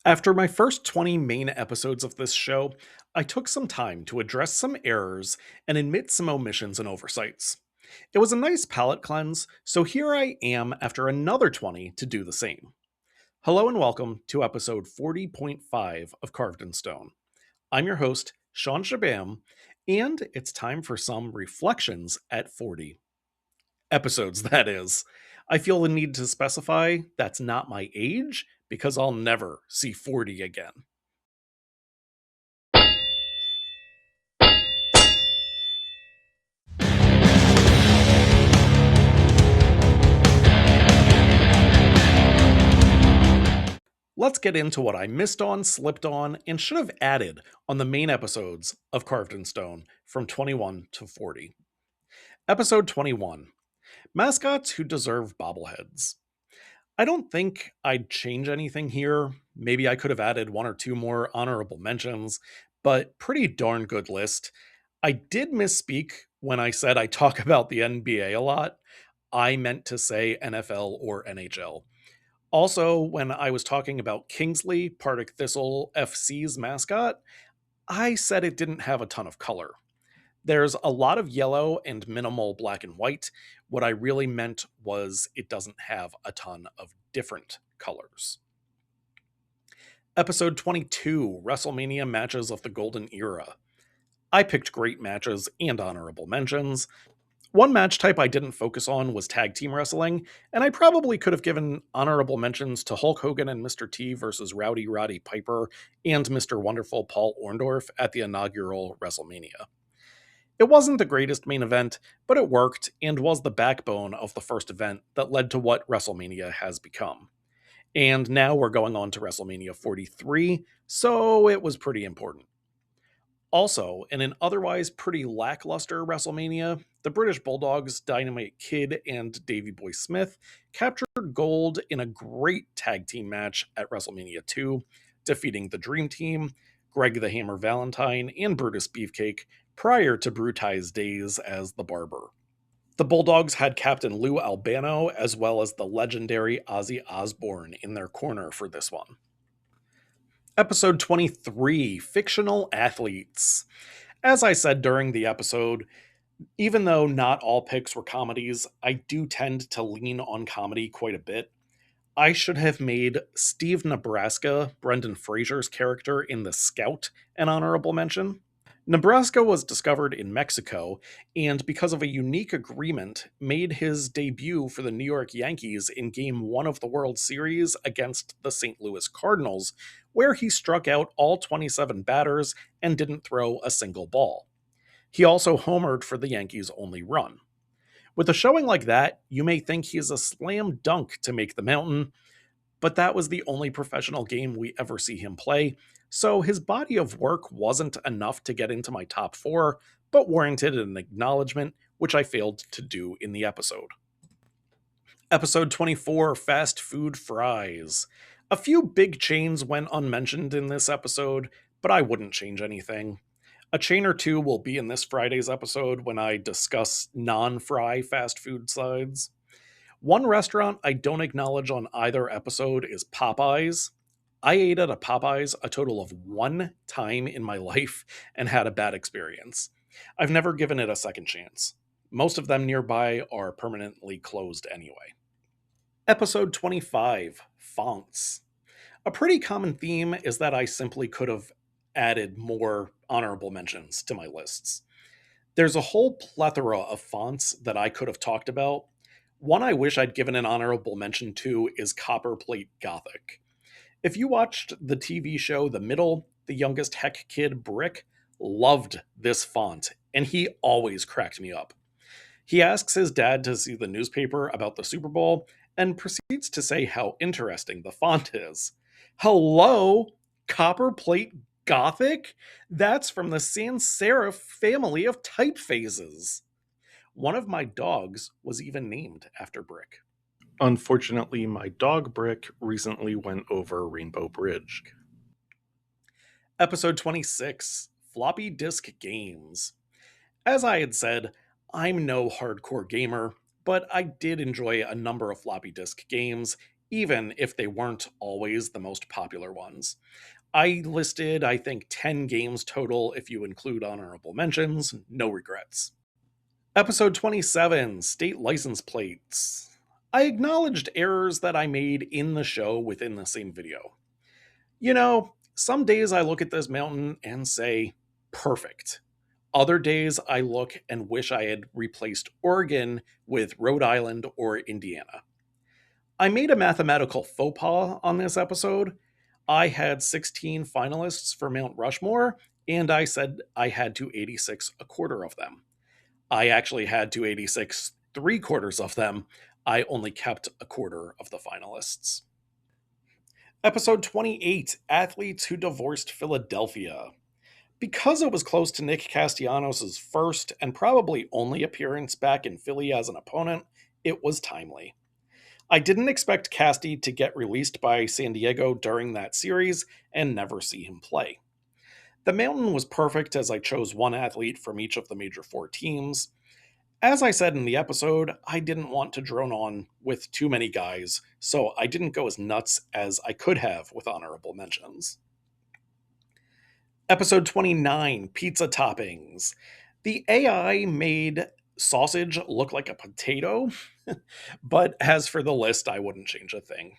After my first 20 main episodes of this show, I took some time to address some errors and admit some omissions and oversights. It was a nice palate cleanse, so here I am after another 20 to do the same. Hello and welcome to episode 40.5 of Carved in Stone. I'm your host, Shawn Chabam, and it's time for some reflections at 40. Episodes, that is. I feel the need to specify that's not my age because I'll never see 40 again. Let's get into what I missed on, slipped on, and should have added on the main episodes of Carved in Stone from 21 to 40. Episode 21, Mascots Who Deserve Bobbleheads. I don't think I'd change anything here. Maybe I could have added one or two more honorable mentions, but pretty darn good list. I did misspeak when I said I talk about the NBA a lot. I meant to say NFL or NHL. Also, when I was talking about Kingsley, Partick Thistle FC's mascot, I said it didn't have a ton of color. There's a lot of yellow and minimal black and white. What I really meant was it doesn't have a ton of different colors. Episode 22, WrestleMania Matches of the Golden Era. I picked great matches and honorable mentions. One match type I didn't focus on was tag team wrestling, and I probably could have given honorable mentions to Hulk Hogan and Mr. T versus Rowdy Roddy Piper and Mr. Wonderful Paul Orndorff at the inaugural WrestleMania. It wasn't the greatest main event, but it worked and was the backbone of the first event that led to what WrestleMania has become. And now we're going on to WrestleMania 43, so it was pretty important. Also, in an otherwise pretty lackluster WrestleMania, the British Bulldogs, Dynamite Kid, and Davey Boy Smith captured gold in a great tag team match at WrestleMania 2, defeating the Dream Team, Greg the Hammer Valentine, and Brutus Beefcake prior to Brutai's days as the Barber. The Bulldogs had Captain Lou Albano as well as the legendary Ozzy Osbourne in their corner for this one. Episode 23, Fictional Athletes. As I said during the episode, even though not all picks were comedies, I do tend to lean on comedy quite a bit. I should have made Steve Nebraska, Brendan Fraser's character in The Scout, an honorable mention. Nebraska was discovered in Mexico and, because of a unique agreement, made his debut for the New York Yankees in Game 1 of the World Series against the St. Louis Cardinals, where he struck out all 27 batters and didn't throw a single ball. He also homered for the Yankees' only run. With a showing like that, you may think he's a slam dunk to make the mountain, but that was the only professional game we ever see him play, so his body of work wasn't enough to get into my top 4, but warranted an acknowledgement, which I failed to do in the episode. Episode 24, Fast Food Fries. A few big chains went unmentioned in this episode, but I wouldn't change anything. A chain or two will be in this Friday's episode when I discuss non-fry fast food sides. One restaurant I don't acknowledge on either episode is Popeyes. I ate at a Popeyes a total of one time in my life and had a bad experience. I've never given it a second chance. Most of them nearby are permanently closed anyway. Episode 25, Fonts. A pretty common theme is that I simply could have added more honorable mentions to my lists. There's a whole plethora of fonts that I could have talked about. One I wish I'd given an honorable mention to is Copperplate Gothic. If you watched the TV show The Middle, the youngest Heck kid, Brick, loved this font, and he always cracked me up. He asks his dad to see the newspaper about the Super Bowl and proceeds to say how interesting the font is. Hello, Copperplate Gothic? That's from the sans serif family of typefaces. One of my dogs was even named after Brick. Unfortunately, my dog Brick recently went over Rainbow Bridge. Episode 26, Floppy Disk Games. As I had said, I'm no hardcore gamer, but I did enjoy a number of floppy disk games, even if they weren't always the most popular ones. I listed, I think, 10 games total if you include honorable mentions, no regrets. Episode 27, State License Plates. I acknowledged errors that I made in the show within the same video. Some days I look at this mountain and say, perfect. Other days I look and wish I had replaced Oregon with Rhode Island or Indiana. I made a mathematical faux pas on this episode. I had 16 finalists for Mount Rushmore, and I said I had to 86 a quarter of them. I actually had to 86 three quarters of them. I only kept a quarter of the finalists. Episode 28, Athletes Who Divorced Philadelphia. Because it was close to Nick Castellanos' first and probably only appearance back in Philly as an opponent, it was timely. I didn't expect Casti to get released by San Diego during that series and never see him play. The mountain was perfect as I chose one athlete from each of the major four teams. As I said in the episode, I didn't want to drone on with too many guys, so I didn't go as nuts as I could have with honorable mentions. Episode 29, Pizza Toppings. The AI made sausage look like a potato, but as for the list, I wouldn't change a thing.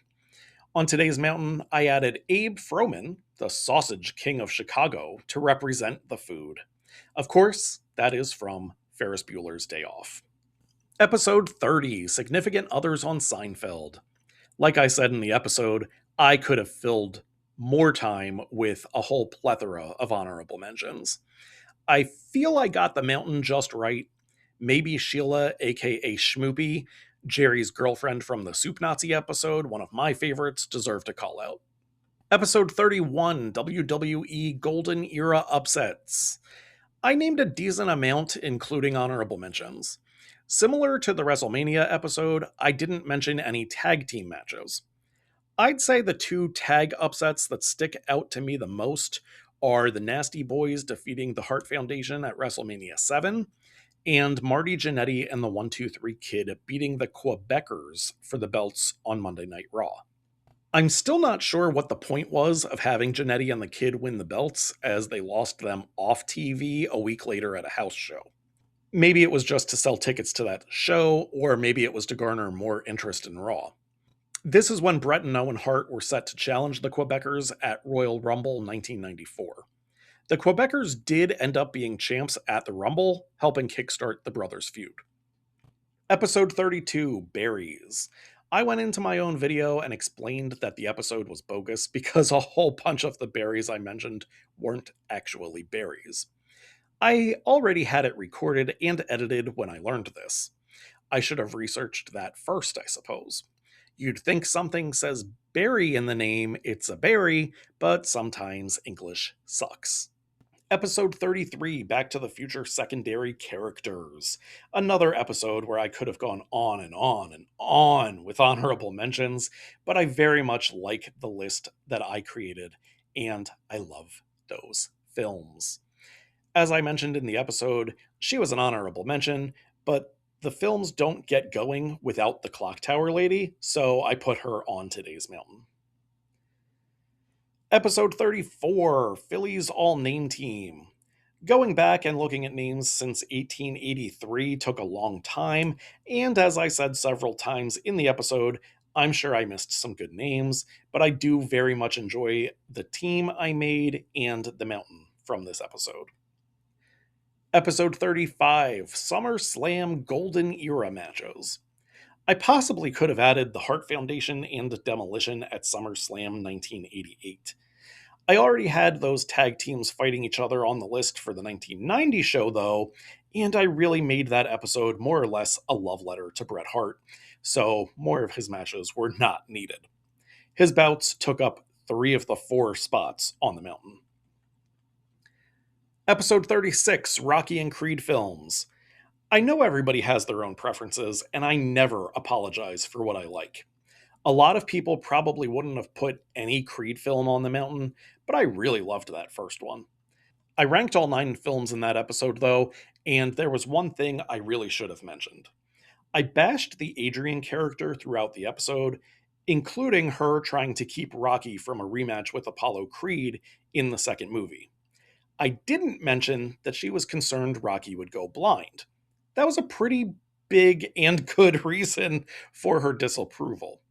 On today's mountain, I added Abe Froman, the sausage king of Chicago, to represent the food. Of course, that is from Ferris Bueller's Day Off. Episode 30, Significant Others on Seinfeld. Like I said in the episode, I could have filled more time with a whole plethora of honorable mentions. I feel I got the mountain just right. Maybe Sheila, aka Schmoopy, Jerry's girlfriend from the Soup Nazi episode, one of my favorites, deserved a call out. Episode 31, WWE Golden Era Upsets. I named a decent amount, including honorable mentions. Similar to the WrestleMania episode, I didn't mention any tag team matches. I'd say the two tag upsets that stick out to me the most are the Nasty Boys defeating the Hart Foundation at WrestleMania 7, and Marty Jannetty and the 123 Kid beating the Quebecers for the belts on Monday Night Raw. I'm still not sure what the point was of having Jannetty and the Kid win the belts, as they lost them off TV a week later at a house show. Maybe it was just to sell tickets to that show, or maybe it was to garner more interest in Raw. This is when Bret and Owen Hart were set to challenge the Quebecers at Royal Rumble 1994. The Quebecers did end up being champs at the Rumble, helping kickstart the brothers' feud. Episode 32, Berries. I went into my own video and explained that the episode was bogus because a whole bunch of the berries I mentioned weren't actually berries. I already had it recorded and edited when I learned this. I should have researched that first, I suppose. You'd think something says berry in the name, it's a berry, but sometimes English sucks. Episode 33, Back to the Future Secondary Characters. Another episode where I could have gone on and on and on with honorable mentions, but I very much like the list that I created, and I love those films. As I mentioned in the episode, she was an honorable mention, but the films don't get going without the Clock Tower lady, so I put her on today's mountain. Episode 34, Philly's All Name Team. Going back and looking at names since 1883 took a long time, and as I said several times in the episode, I'm sure I missed some good names, but I do very much enjoy the team I made and the mountain from this episode. Episode 35, SummerSlam Golden Era Matches. I possibly could have added the Hart Foundation and Demolition at SummerSlam 1988. I already had those tag teams fighting each other on the list for the 1990 show, though, and I really made that episode more or less a love letter to Bret Hart, so more of his matches were not needed. His bouts took up 3 of the 4 spots on the mountain. Episode 36, Rocky and Creed Films. I know everybody has their own preferences, and I never apologize for what I like. A lot of people probably wouldn't have put any Creed film on the mountain, but I really loved that first one. I ranked all 9 films in that episode, though, and there was one thing I really should have mentioned. I bashed the Adrian character throughout the episode, including her trying to keep Rocky from a rematch with Apollo Creed in the second movie. I didn't mention that she was concerned Rocky would go blind. That was a pretty big and good reason for her disapproval.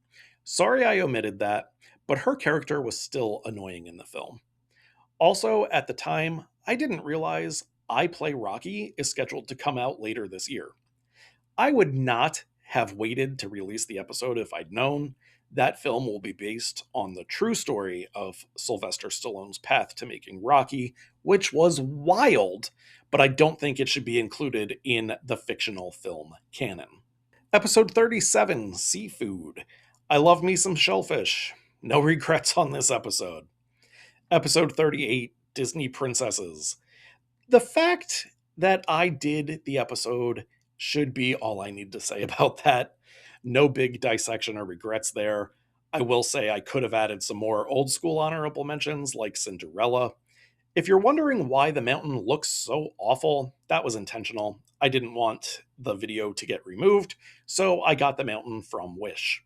Sorry I omitted that, but her character was still annoying in the film. Also, at the time, I didn't realize I Play Rocky is scheduled to come out later this year. I would not have waited to release the episode if I'd known. That film will be based on the true story of Sylvester Stallone's path to making Rocky, which was wild, but I don't think it should be included in the fictional film canon. Episode 37, Seafood. I love me some shellfish. No regrets on this episode. Episode 38, Disney Princesses. The fact that I did the episode should be all I need to say about that. No big dissection or regrets there. I will say I could have added some more old school honorable mentions like Cinderella. If you're wondering why the mountain looks so awful, that was intentional. I didn't want the video to get removed, so I got the mountain from Wish.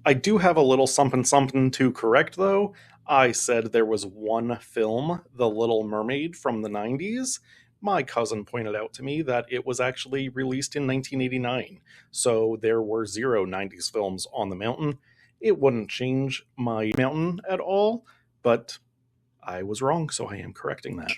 I do have a little something something to correct though. I said there was one film, The Little Mermaid from the 90s. My cousin pointed out to me that it was actually released in 1989, so there were zero 90s films on the mountain. It wouldn't change my mountain at all, but I was wrong, so I am correcting that.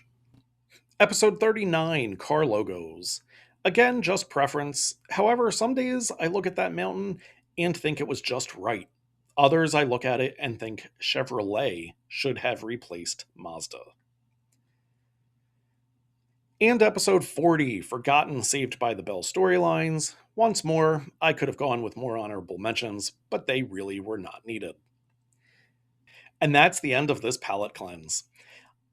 Episode 39, Car Logos. Again, just preference. However, some days I look at that mountain and think it was just right. Others I look at it and think Chevrolet should have replaced Mazda. And episode 40, Forgotten Saved by the Bell storylines. Once more, I could have gone with more honorable mentions, but they really were not needed. And that's the end of this palette cleanse.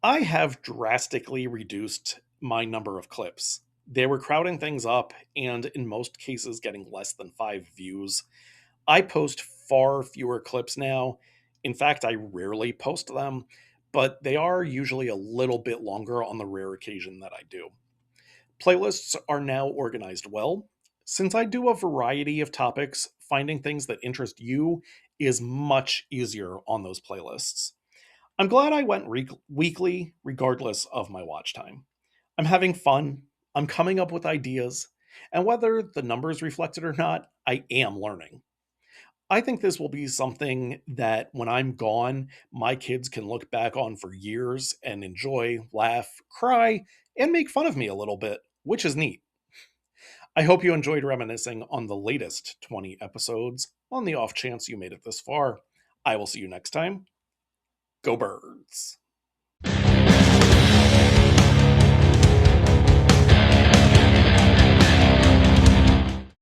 I have drastically reduced my number of clips. They were crowding things up and, in most cases, getting less than 5 views. I post far fewer clips now. In fact, I rarely post them, but they are usually a little bit longer on the rare occasion that I do. Playlists are now organized well. Since I do a variety of topics, finding things that interest you is much easier on those playlists. I'm glad I went weekly, regardless of my watch time. I'm having fun, I'm coming up with ideas, and whether the numbers reflect it or not, I am learning. I think this will be something that when I'm gone, my kids can look back on for years and enjoy, laugh, cry, and make fun of me a little bit, which is neat. I hope you enjoyed reminiscing on the latest 20 episodes. On the off chance you made it this far, I will see you next time. Go Birds!